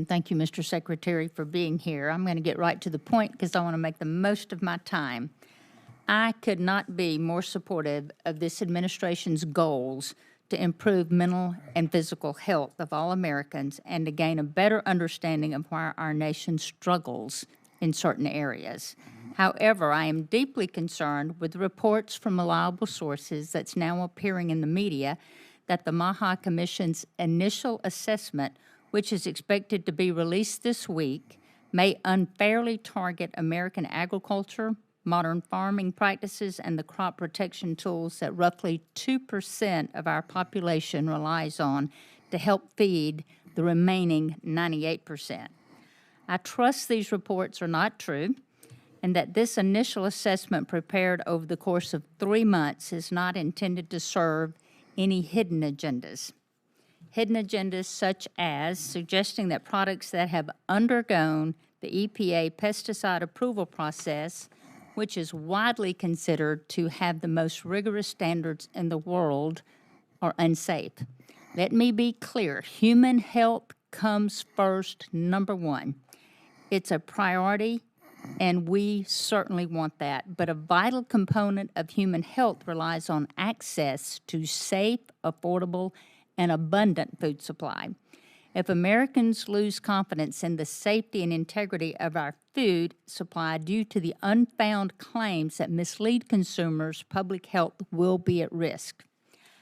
Thank you, Mr. Secretary, for being here. I'm going to get right to the point because I want to make the most of my time. I could not be more supportive of this administration's goals to improve mental and physical health of all Americans and to gain a better understanding of why our nation struggles in certain areas. However, I am deeply concerned with reports from reliable sources that's now appearing in the media that the MAHA Commission's initial assessment, which is expected to be released this week, may unfairly target American agriculture, modern farming practices, and the crop protection tools that roughly 2% of our population relies on to help feed the remaining 98%. I trust these reports are not true and that this initial assessment prepared over the course of 3 months is not intended to serve any hidden agendas. Hidden agendas such as suggesting that products that have undergone the EPA pesticide approval process, which is widely considered to have the most rigorous standards in the world, are unsafe. Let me be clear, human health comes first, number one. It's a priority, and we certainly want that. But a vital component of human health relies on access to safe, affordable, and abundant food supply. If Americans lose confidence in the safety and integrity of our food supply due to the unfounded claims that mislead consumers, public health will be at risk.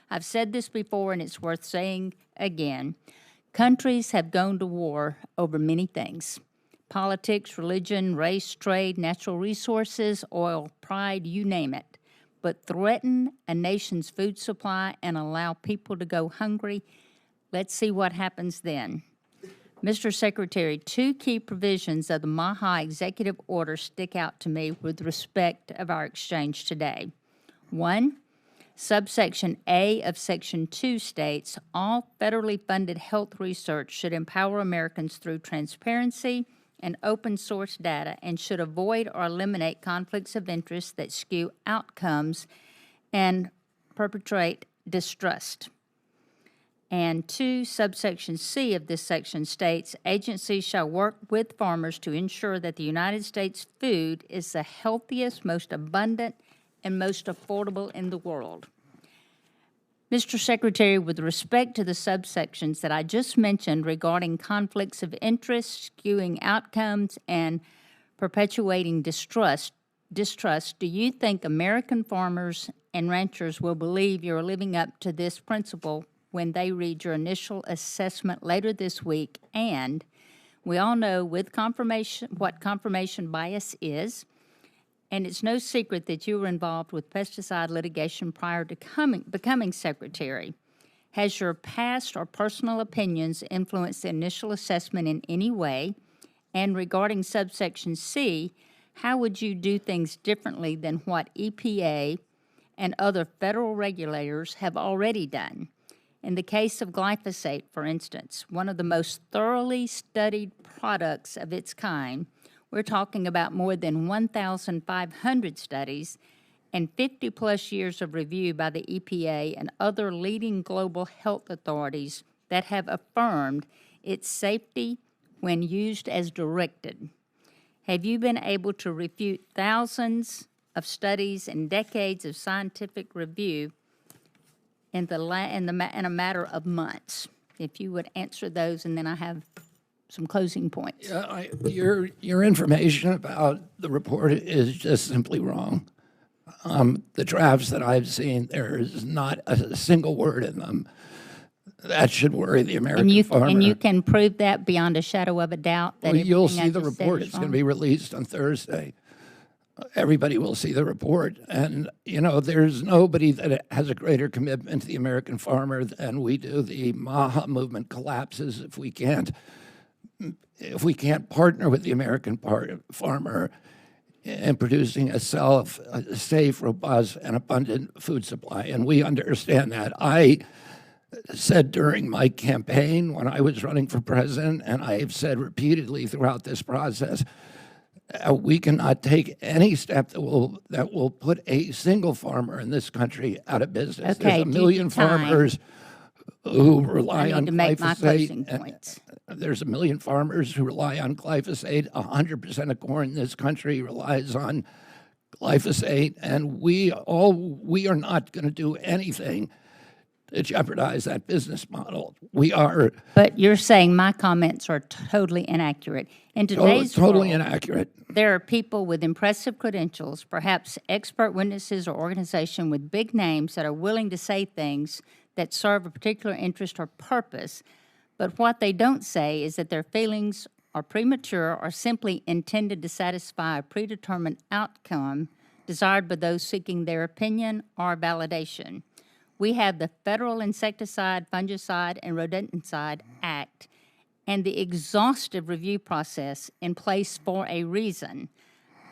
I've said this before, and it's worth saying again. Countries have gone to war over many things: politics, religion, race, trade, natural resources, oil, pride, you name it. But threaten a nation's food supply and allow people to go hungry, let's see what happens then. Mr. Secretary, 2 key provisions of the MAHA executive order stick out to me with respect of our exchange today. 1, subsection A of section 2 states, all federally funded health research should empower Americans through transparency and open source data and should avoid or eliminate conflicts of interest that skew outcomes and perpetrate distrust. And 2, subsection C of this section states, agencies shall work with farmers to ensure that the United States food is the healthiest, most abundant, and most affordable in the world. Mr. Secretary, with respect to the subsections that I just mentioned regarding conflicts of interest, skewing outcomes, and perpetuating distrust, do you think American farmers and ranchers will believe you're living up to this principle when they read your initial assessment later this week? And we all know with confirmation what confirmation bias is, and it's no secret that you were involved with pesticide litigation prior to becoming Secretary. Has your past or personal opinions influenced the initial assessment in any way? And regarding subsection C, how would you do things differently than what EPA and other federal regulators have already done? In the case of glyphosate, for instance, one of the most thoroughly studied products of its kind, we're talking about more than 1,500 studies and 50-plus years of review by the EPA and other leading global health authorities that have affirmed its safety when used as directed. Have you been able to refute thousands of studies and decades of scientific review in a matter of months? If you would answer those, and then I have some closing points. Yeah, your information about the report is just simply wrong. The drafts that I've seen, there is not a single word in them that should worry the American farmer. And you can prove that beyond a shadow of a doubt? That you'll see the report. It's going to be released on Thursday. Everybody will see the report. And, you know, there's nobody that has a greater commitment to the American farmer than we do. The MAHA movement collapses if we can't partner with the American farmer in producing a safe, robust, and abundant food supply. And we understand that. I said during my campaign when I was running for president, and I have said repeatedly throughout this process, we cannot take any step that will put a single farmer in this country out of business. Okay, There's a million farmers who rely I on need to make my closing glyphosate. points. There's 1 million farmers who rely on glyphosate. 100% of corn in this country relies on glyphosate, and we are not going to do anything to jeopardize that business model. We are But you're saying my comments are totally inaccurate. In today's totally world, inaccurate. there are people with impressive credentials, perhaps expert witnesses or organization with big names that are willing to say things that serve a particular interest or purpose, but what they don't say is that their feelings are premature or simply intended to satisfy a predetermined outcome desired by those seeking their opinion or validation. We have the Federal Insecticide, Fungicide, and Rodenticide Act and the exhaustive review process in place for a reason.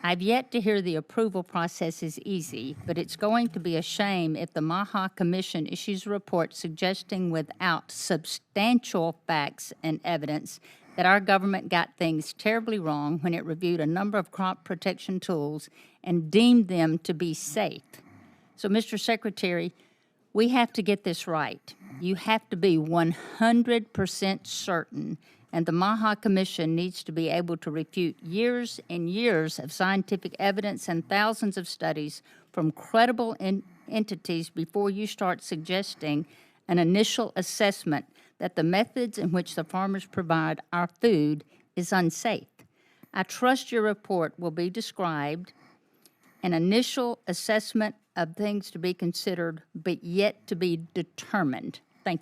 I've yet to hear the approval process is easy, but it's going to be a shame if the MAHA Commission issues a report suggesting without substantial facts and evidence that our government got things terribly wrong when it reviewed a number of crop protection tools and deemed them to be safe. So, Mr. Secretary, we have to get this right. You have to be 100% certain, and the MAHA Commission needs to be able to refute years and years of scientific evidence and thousands of studies from credible entities before you start suggesting an initial assessment that the methods in which the farmers provide our food is unsafe. I trust your report will be described, an initial assessment of things to be considered, but yet to be determined.